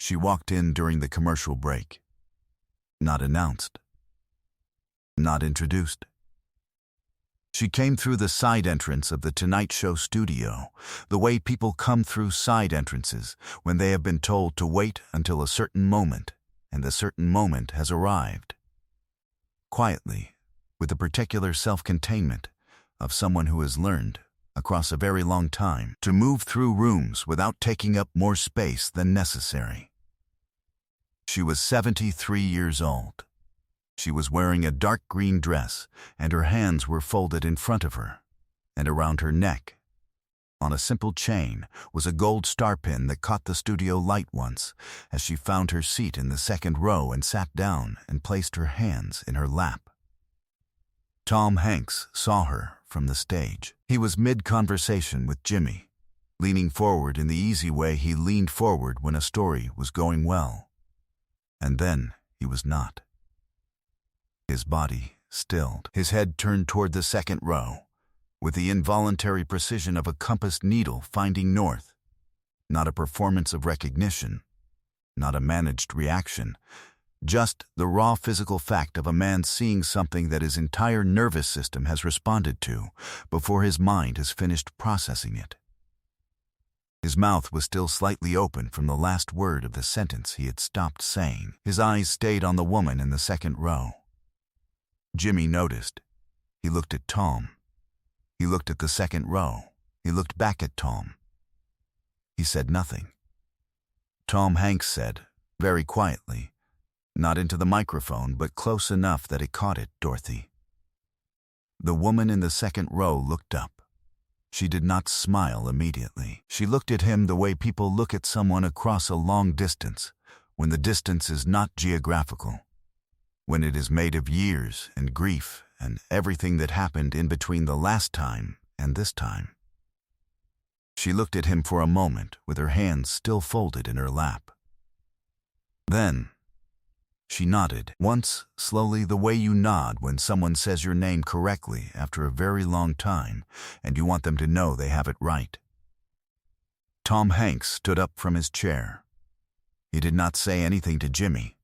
She walked in during the commercial break. Not announced. Not introduced. She came through the side entrance of the Tonight Show studio, the way people come through side entrances when they have been told to wait until a certain moment, and the certain moment has arrived. Quietly, with the particular self-containment of someone who has learned, across a very long time, to move through rooms without taking up more space than necessary. She was 73 years old. She was wearing a dark green dress, and her hands were folded in front of her, and around her neck, on a simple chain, was a gold star pin that caught the studio light once, as she found her seat in the second row and sat down and placed her hands in her lap. Tom Hanks saw her from the stage. He was mid-conversation with Jimmy, leaning forward in the easy way he leaned forward when a story was going well. And then he was not. His body stilled, his head turned toward the second row, with the involuntary precision of a compass needle finding north. Not a performance of recognition, not a managed reaction, just the raw physical fact of a man seeing something that his entire nervous system has responded to before his mind has finished processing it. His mouth was still slightly open from the last word of the sentence he had stopped saying. His eyes stayed on the woman in the second row. Jimmy noticed. He looked at Tom. He looked at the second row. He looked back at Tom. He said nothing. Tom Hanks said, very quietly, not into the microphone, but close enough that it caught it, "Dorothy." The woman in the second row looked up. She did not smile immediately. She looked at him the way people look at someone across a long distance, when the distance is not geographical, when it is made of years and grief and everything that happened in between the last time and this time. She looked at him for a moment with her hands still folded in her lap. Then she nodded, once slowly, the way you nod when someone says your name correctly after a very long time and you want them to know they have it right. Tom Hanks stood up from his chair. He did not say anything to Jimmy.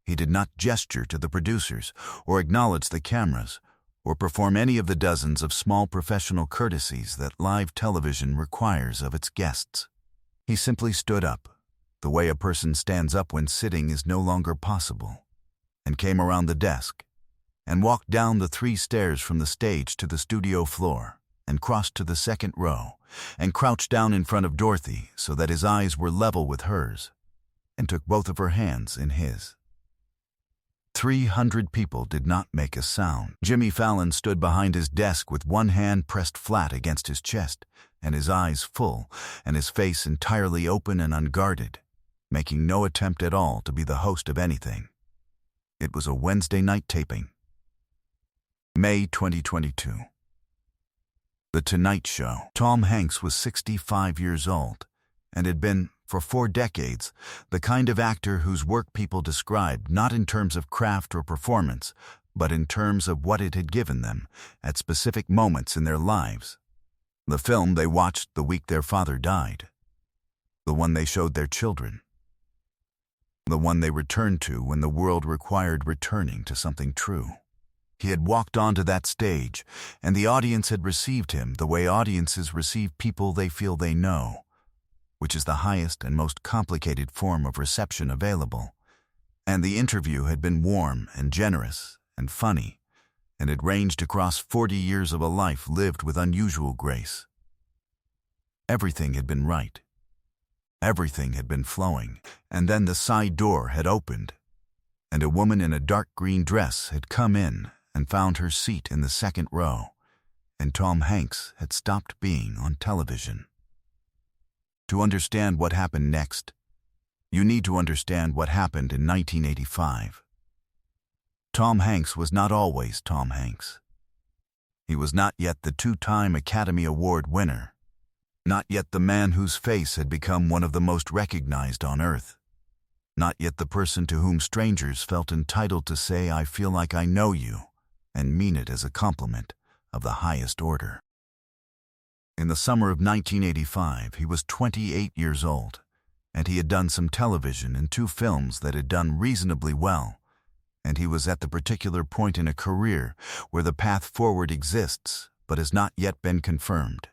He did not gesture to the producers or acknowledge the cameras or perform any of the dozens of small professional courtesies that live television requires of its guests. He simply stood up, the way a person stands up when sitting is no longer possible, and came around the desk, and walked down the 3 stairs from the stage to the studio floor, and crossed to the second row, and crouched down in front of Dorothy so that his eyes were level with hers, and took both of her hands in his. 300 people did not make a sound. Jimmy Fallon stood behind his desk with one hand pressed flat against his chest, and his eyes full, and his face entirely open and unguarded, making no attempt at all to be the host of anything. It was a Wednesday night taping. May 2022. The Tonight Show. Tom Hanks was 65 years old, and had been, for 4 decades, the kind of actor whose work people described not in terms of craft or performance, but in terms of what it had given them at specific moments in their lives. The film they watched the week their father died. The one they showed their children. The one they returned to when the world required returning to something true. He had walked onto that stage, and the audience had received him the way audiences receive people they feel they know, which is the highest and most complicated form of reception available. And the interview had been warm and generous and funny, and had ranged across 40 years of a life lived with unusual grace. Everything had been right. Everything had been flowing, and then the side door had opened, and a woman in a dark green dress had come in and found her seat in the second row, and Tom Hanks had stopped being on television. To understand what happened next, you need to understand what happened in 1985. Tom Hanks was not always Tom Hanks. He was not yet the 2-time Academy Award winner, not yet the man whose face had become one of the most recognized on earth, not yet the person to whom strangers felt entitled to say, "I feel like I know you," and mean it as a compliment of the highest order. In the summer of 1985, he was 28 years old, and he had done some television and 2 films that had done reasonably well, and he was at the particular point in a career where the path forward exists but has not yet been confirmed,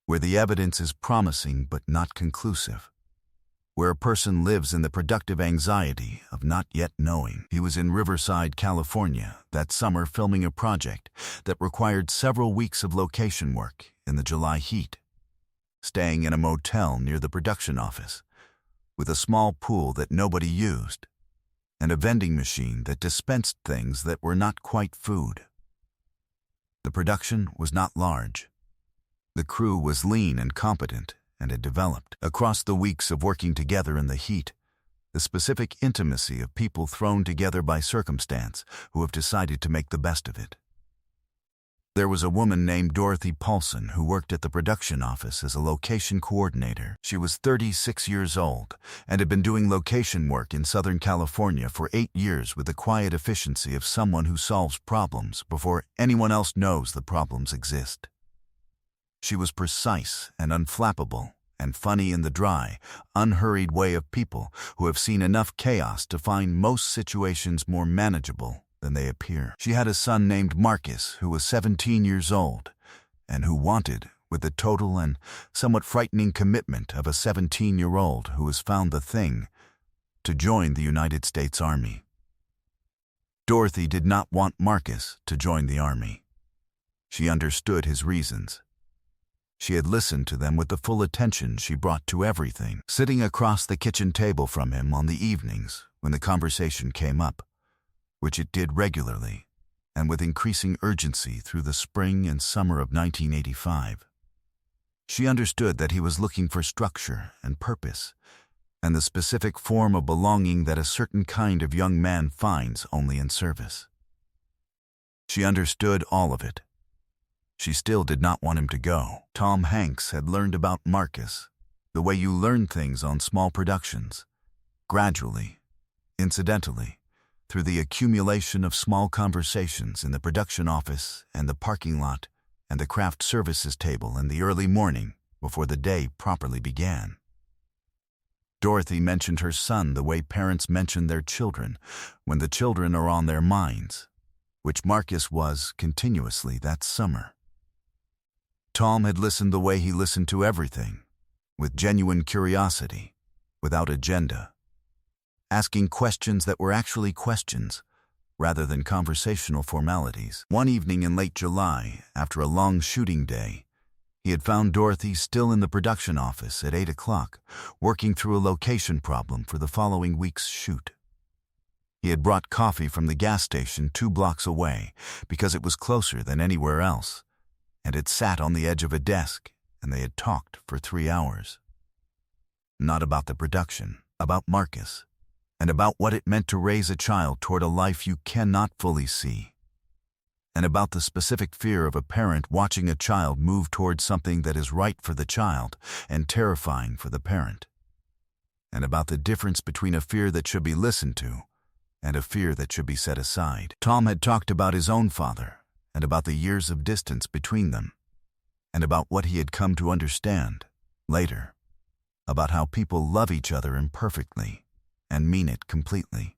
where the evidence is promising but not conclusive, where a person lives in the productive anxiety of not yet knowing. He was in Riverside, California, that summer filming a project that required several weeks of location work in the July heat, staying in a motel near the production office, with a small pool that nobody used, and a vending machine that dispensed things that were not quite food. The production was not large. The crew was lean and competent, and had developed, across the weeks of working together in the heat, the specific intimacy of people thrown together by circumstance who have decided to make the best of it. There was a woman named Dorothy Paulson who worked at the production office as a location coordinator. She was 36 years old and had been doing location work in Southern California for 8 years with the quiet efficiency of someone who solves problems before anyone else knows the problems exist. She was precise and unflappable and funny in the dry, unhurried way of people who have seen enough chaos to find most situations more manageable than they appear. She had a son named Marcus who was 17 years old and who wanted, with the total and somewhat frightening commitment of a 17-year-old who has found the thing, to join the United States Army. Dorothy did not want Marcus to join the Army. She understood his reasons. She had listened to them with the full attention she brought to everything, sitting across the kitchen table from him on the evenings when the conversation came up, which it did regularly and with increasing urgency through the spring and summer of 1985. She understood that he was looking for structure and purpose and the specific form of belonging that a certain kind of young man finds only in service. She understood all of it. She still did not want him to go. Tom Hanks had learned about Marcus, the way you learn things on small productions, gradually, incidentally, through the accumulation of small conversations in the production office and the parking lot and the craft services table in the early morning before the day properly began. Dorothy mentioned her son the way parents mention their children when the children are on their minds, which Marcus was continuously that summer. Tom had listened the way he listened to everything, with genuine curiosity, without agenda, asking questions that were actually questions, rather than conversational formalities. One evening in late July, after a long shooting day, he had found Dorothy still in the production office at 8 o'clock, working through a location problem for the following week's shoot. He had brought coffee from the gas station 2 blocks away because it was closer than anywhere else, and had sat on the edge of a desk, and they had talked for 3 hours. Not about the production, about Marcus, and about what it meant to raise a child toward a life you cannot fully see, and about the specific fear of a parent watching a child move toward something that is right for the child and terrifying for the parent, and about the difference between a fear that should be listened to and a fear that should be set aside. Tom had talked about his own father, and about the years of distance between them, and about what he had come to understand, later, about how people love each other imperfectly and mean it completely.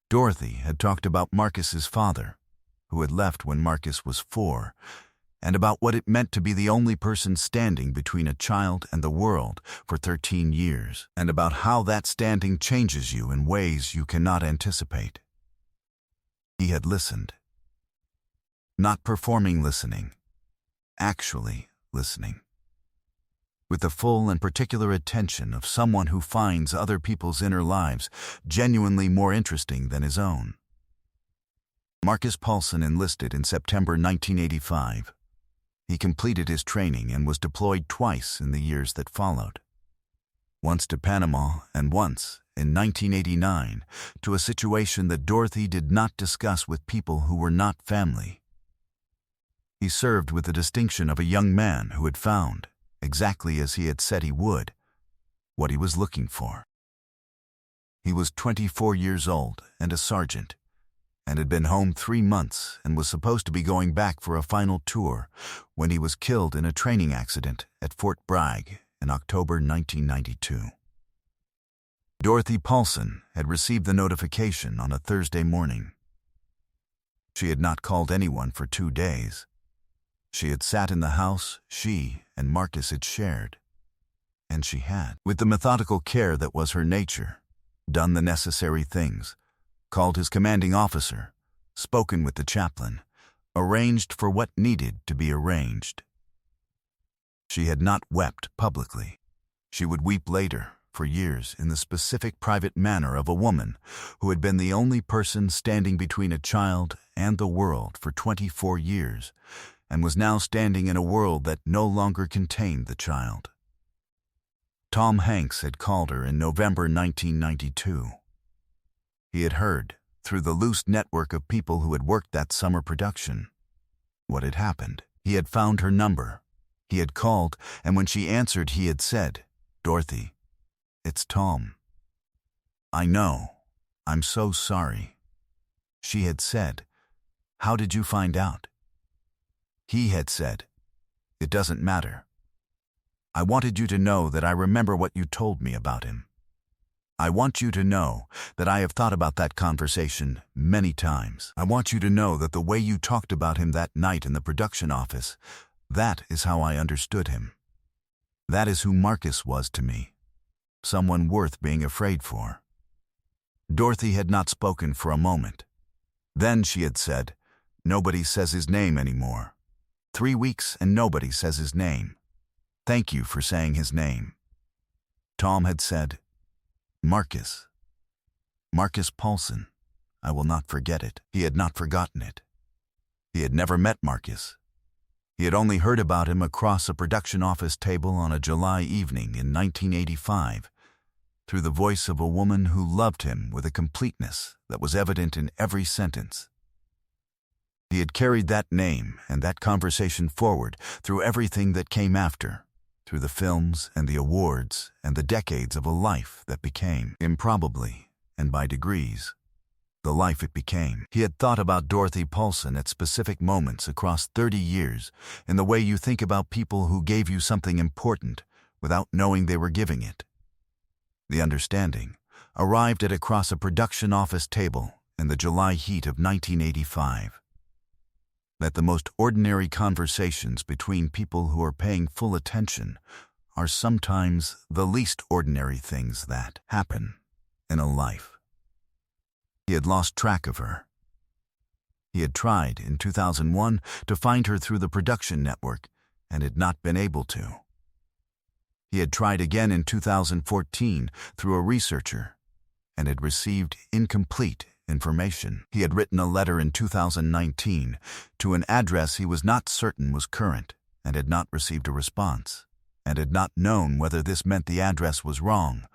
Dorothy had talked about Marcus's father, who had left when Marcus was 4, and about what it meant to be the only person standing between a child and the world for 13 years, and about how that standing changes you in ways you cannot anticipate. He had listened. Not performing listening, actually listening, with the full and particular attention of someone who finds other people's inner lives genuinely more interesting than his own. Marcus Paulson enlisted in September 1985. He completed his training and was deployed twice in the years that followed. Once to Panama and once, in 1989, to a situation that Dorothy did not discuss with people who were not family. He served with the distinction of a young man who had found, exactly as he had said he would, what he was looking for. He was 24 years old and a sergeant, and had been home 3 months and was supposed to be going back for a final tour when he was killed in a training accident at Fort Bragg in October 1992. Dorothy Paulson had received the notification on a Thursday morning. She had not called anyone for 2 days. She had sat in the house she and Marcus had shared. And she had, with the methodical care that was her nature, done the necessary things, called his commanding officer, spoken with the chaplain, arranged for what needed to be arranged. She had not wept publicly. She would weep later, for years, in the specific private manner of a woman who had been the only person standing between a child and the world for 24 years, and was now standing in a world that no longer contained the child. Tom Hanks had called her in November 1992. He had heard, through the loose network of people who had worked that summer production, what had happened. He had found her number. He had called, and when she answered, he had said, "Dorothy, it's Tom." "I know. I'm so sorry." She had said, "How did you find out?" He had said, "It doesn't matter. I wanted you to know that I remember what you told me about him. I want you to know that I have thought about that conversation many times. I want you to know that the way you talked about him that night in the production office, that is how I understood him. That is who Marcus was to me. Someone worth being afraid for." Dorothy had not spoken for a moment. Then she had said, "Nobody says his name anymore. 3 weeks and nobody says his name. Thank you for saying his name." Tom had said, "Marcus. Marcus Paulson. I will not forget it." He had not forgotten it. He had never met Marcus. He had only heard about him across a production office table on a July evening in 1985, through the voice of a woman who loved him with a completeness that was evident in every sentence. He had carried that name and that conversation forward through everything that came after, through the films and the awards and the decades of a life that became, improbably and by degrees, the life it became. He had thought about Dorothy Paulson at specific moments across 30 years in the way you think about people who gave you something important without knowing they were giving it. The understanding arrived at across a production office table in the July heat of 1985. That the most ordinary conversations between people who are paying full attention are sometimes the least ordinary things that happen in a life. He had lost track of her. He had tried in 2001 to find her through the production network and had not been able to. He had tried again in 2014 through a researcher and had received incomplete information. He had written a letter in 2019 to an address he was not certain was current and had not received a response, and had not known whether this meant the address was wrong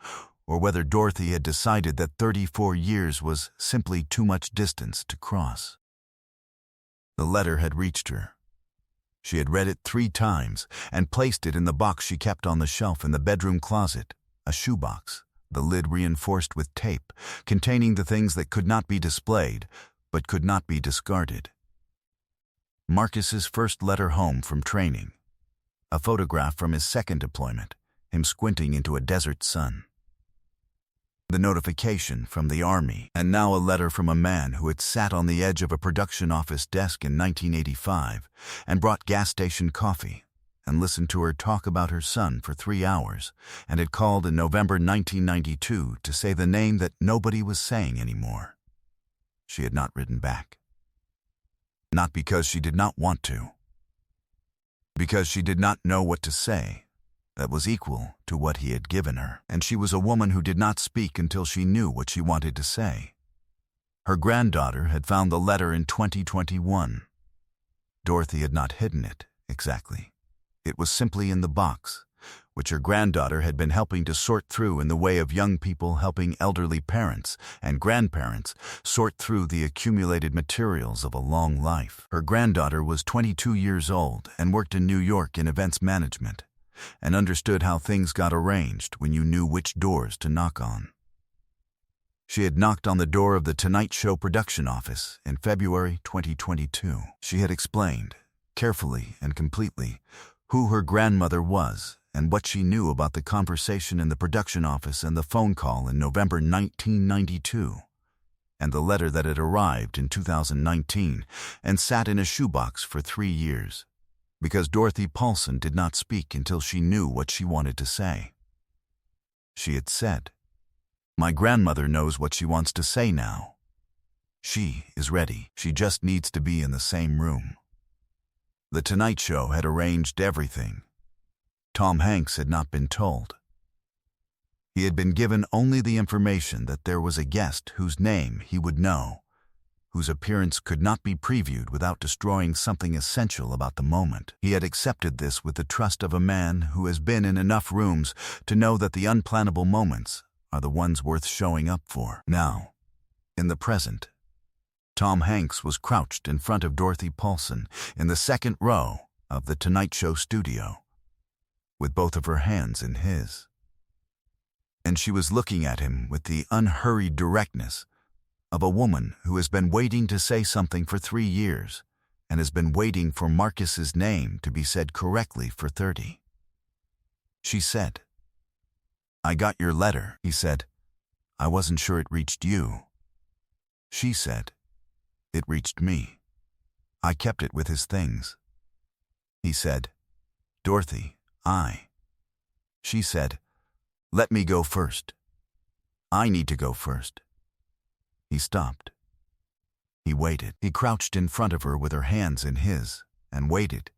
or whether Dorothy had decided that 34 years was simply too much distance to cross. The letter had reached her. She had read it 3 times and placed it in the box she kept on the shelf in the bedroom closet, a shoebox, the lid reinforced with tape, containing the things that could not be displayed, but could not be discarded. Marcus's first letter home from training. A photograph from his second deployment, him squinting into a desert sun. The notification from the Army, and now a letter from a man who had sat on the edge of a production office desk in 1985 and brought gas station coffee and listened to her talk about her son for 3 hours, and had called in November 1992 to say the name that nobody was saying anymore. She had not written back. Not because she did not want to. Because she did not know what to say that was equal to what he had given her, and she was a woman who did not speak until she knew what she wanted to say. Her granddaughter had found the letter in 2021. Dorothy had not hidden it, exactly. It was simply in the box, which her granddaughter had been helping to sort through in the way of young people helping elderly parents and grandparents sort through the accumulated materials of a long life. Her granddaughter was 22 years old and worked in New York in events management, and understood how things got arranged when you knew which doors to knock on. She had knocked on the door of the Tonight Show production office in February 2022. She had explained, carefully and completely, who her grandmother was and what she knew about the conversation in the production office and the phone call in November 1992, and the letter that had arrived in 2019 and sat in a shoebox for 3 years, because Dorothy Paulson did not speak until she knew what she wanted to say. She had said, "My grandmother knows what she wants to say now. She is ready. She just needs to be in the same room." The Tonight Show had arranged everything. Tom Hanks had not been told. He had been given only the information that there was a guest whose name he would know, whose appearance could not be previewed without destroying something essential about the moment. He had accepted this with the trust of a man who has been in enough rooms to know that the unplannable moments are the ones worth showing up for. Now, in the present, Tom Hanks was crouched in front of Dorothy Paulson in the second row of the Tonight Show studio, with both of her hands in his. And she was looking at him with the unhurried directness of a woman who has been waiting to say something for 3 years and has been waiting for Marcus's name to be said correctly for 30. She said, "I got your letter," he said. "I wasn't sure it reached you." She said, "It reached me. I kept it with his things." He said, "Dorothy, She said, "Let me go first. I need to go first." He stopped. He waited. He crouched in front of her with her hands in his and waited,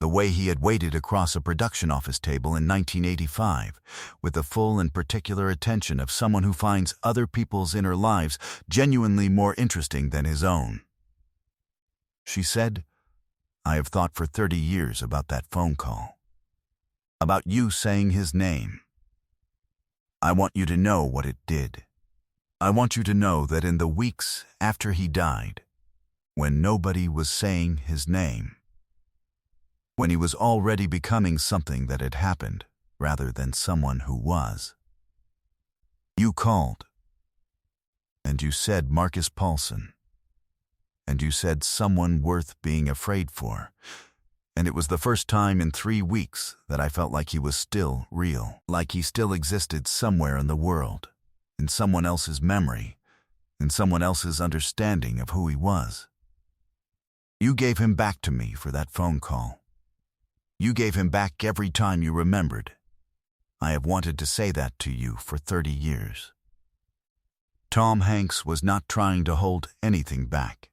the way he had waited across a production office table in 1985, with the full and particular attention of someone who finds other people's inner lives genuinely more interesting than his own. She said, "I have thought for 30 years about that phone call, about you saying his name. I want you to know what it did. I want you to know that in the weeks after he died, when nobody was saying his name, when he was already becoming something that had happened rather than someone who was, you called, and you said Marcus Paulson, and you said someone worth being afraid for, and it was the first time in 3 weeks that I felt like he was still real, like he still existed somewhere in the world, in someone else's memory, in someone else's understanding of who he was. You gave him back to me for that phone call. You gave him back every time you remembered. I have wanted to say that to you for 30 years. Tom Hanks was not trying to hold anything back.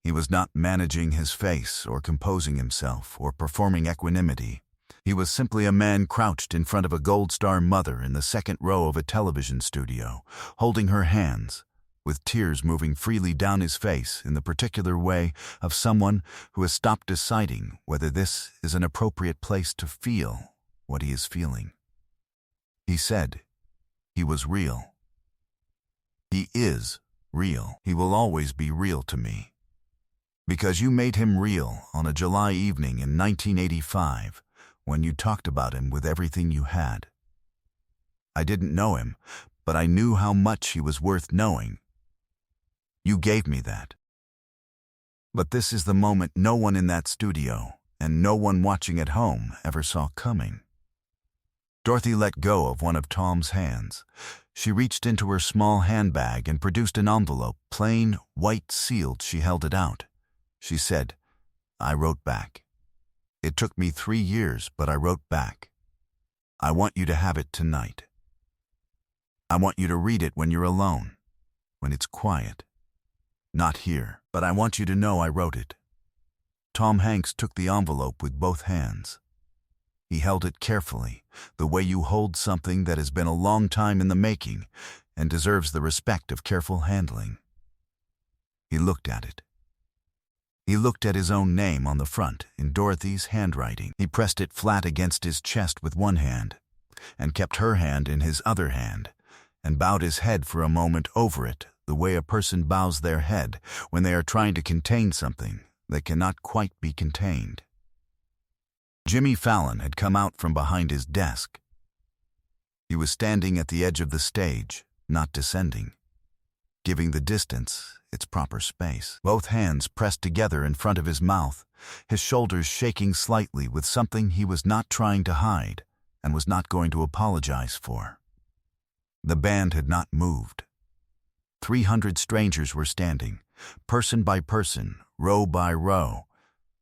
He was not managing his face or composing himself or performing equanimity. He was simply a man crouched in front of a Gold Star mother in the second row of a television studio, holding her hands, with tears moving freely down his face in the particular way of someone who has stopped deciding whether this is an appropriate place to feel what he is feeling. He said he was real. He is real. He will always be real to me. Because you made him real on a July evening in 1985 when you talked about him with everything you had. I didn't know him, but I knew how much he was worth knowing. You gave me that. But this is the moment no one in that studio and no one watching at home ever saw coming. Dorothy let go of one of Tom's hands. She reached into her small handbag and produced an envelope, plain, white sealed. She held it out. She said, "I wrote back. It took me 3 years, but I wrote back. I want you to have it tonight. I want you to read it when you're alone, when it's quiet. Not here, but I want you to know I wrote it." Tom Hanks took the envelope with both hands. He held it carefully, the way you hold something that has been a long time in the making and deserves the respect of careful handling. He looked at it. He looked at his own name on the front in Dorothy's handwriting. He pressed it flat against his chest with one hand and kept her hand in his other hand and bowed his head for a moment over it, the way a person bows their head when they are trying to contain something that cannot quite be contained. Jimmy Fallon had come out from behind his desk. He was standing at the edge of the stage, not descending, giving the distance its proper space. Both hands pressed together in front of his mouth, his shoulders shaking slightly with something he was not trying to hide, and was not going to apologize for. The band had not moved. 300 strangers were standing, person by person, row by row,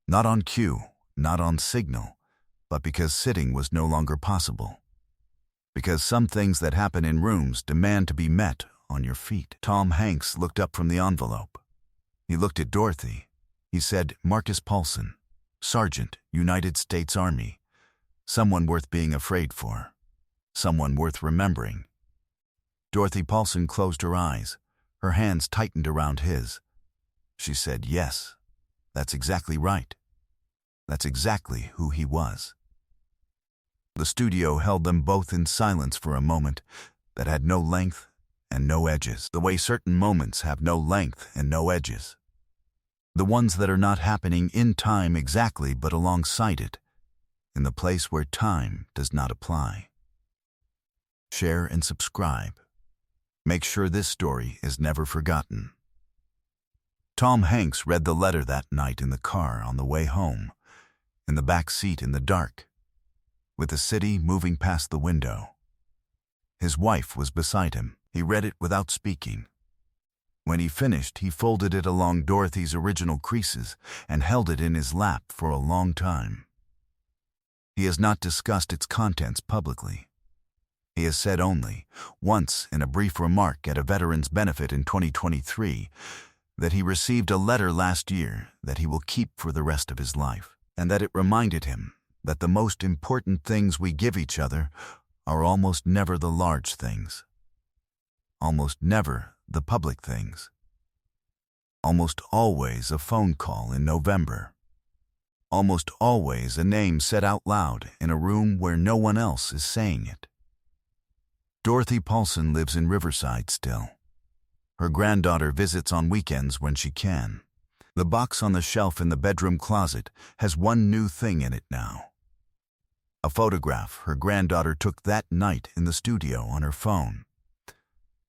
not on cue, not on signal, but because sitting was no longer possible. Because some things that happen in rooms demand to be met on your feet. Tom Hanks looked up from the envelope. He looked at Dorothy. He said, "Marcus Paulson, Sergeant, United States Army. Someone worth being afraid for. Someone worth remembering." Dorothy Paulson closed her eyes. Her hands tightened around his. She said, "Yes, that's exactly right. That's exactly who he was." The studio held them both in silence for a moment that had no length and no edges, the way certain moments have no length and no edges. The ones that are not happening in time exactly but alongside it, in the place where time does not apply. Share and subscribe. Make sure this story is never forgotten. Tom Hanks read the letter that night in the car on the way home, in the back seat in the dark, with the city moving past the window. His wife was beside him. He read it without speaking. When he finished, he folded it along Dorothy's original creases and held it in his lap for a long time. He has not discussed its contents publicly. He has said only, once in a brief remark at a veteran's benefit in 2023, that he received a letter last year that he will keep for the rest of his life, and that it reminded him that the most important things we give each other are almost never the large things, almost never the public things, almost always a phone call in November, almost always a name said out loud in a room where no one else is saying it. Dorothy Paulson lives in Riverside still. Her granddaughter visits on weekends when she can. The box on the shelf in the bedroom closet has one new thing in it now. A photograph her granddaughter took that night in the studio on her phone.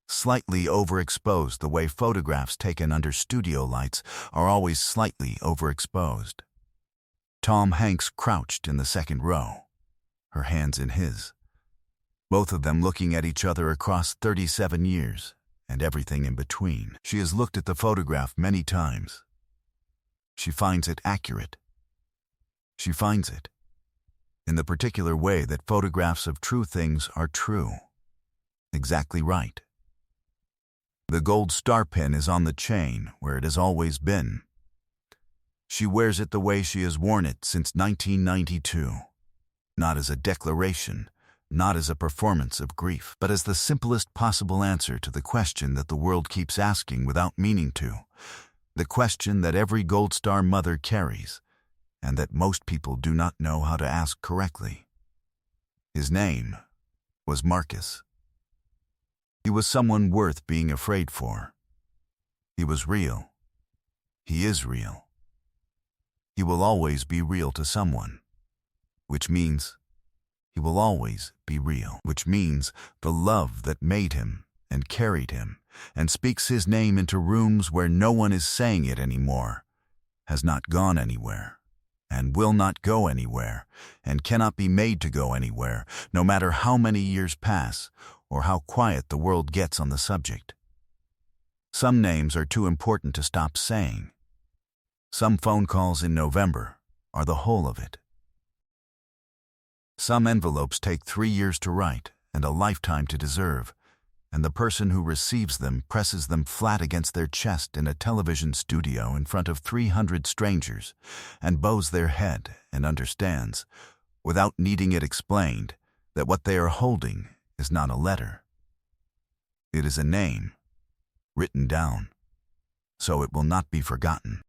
Slightly overexposed the way photographs taken under studio lights are always slightly overexposed. Tom Hanks crouched in the second row, her hands in his, both of them looking at each other across 37 years and everything in between. She has looked at the photograph many times. She finds it accurate. She finds it in the particular way that photographs of true things are true. Exactly right. The gold star pin is on the chain where it has always been. She wears it the way she has worn it since 1992, not as a declaration, not as a performance of grief, but as the simplest possible answer to the question that the world keeps asking without meaning to, the question that every gold star mother carries, and that most people do not know how to ask correctly. His name was Marcus. He was someone worth being afraid for. He was real. He is real. He will always be real to someone, which means he will always be real, which means the love that made him and carried him and speaks his name into rooms where no one is saying it anymore has not gone anywhere and will not go anywhere and cannot be made to go anywhere, no matter how many years pass or how quiet the world gets on the subject. Some names are too important to stop saying. Some phone calls in November are the whole of it. Some envelopes take 3 years to write and a lifetime to deserve, and the person who receives them presses them flat against their chest in a television studio in front of 300 strangers and bows their head and understands, without needing it explained, that what they are holding is not a letter. It is a name, written down, so it will not be forgotten.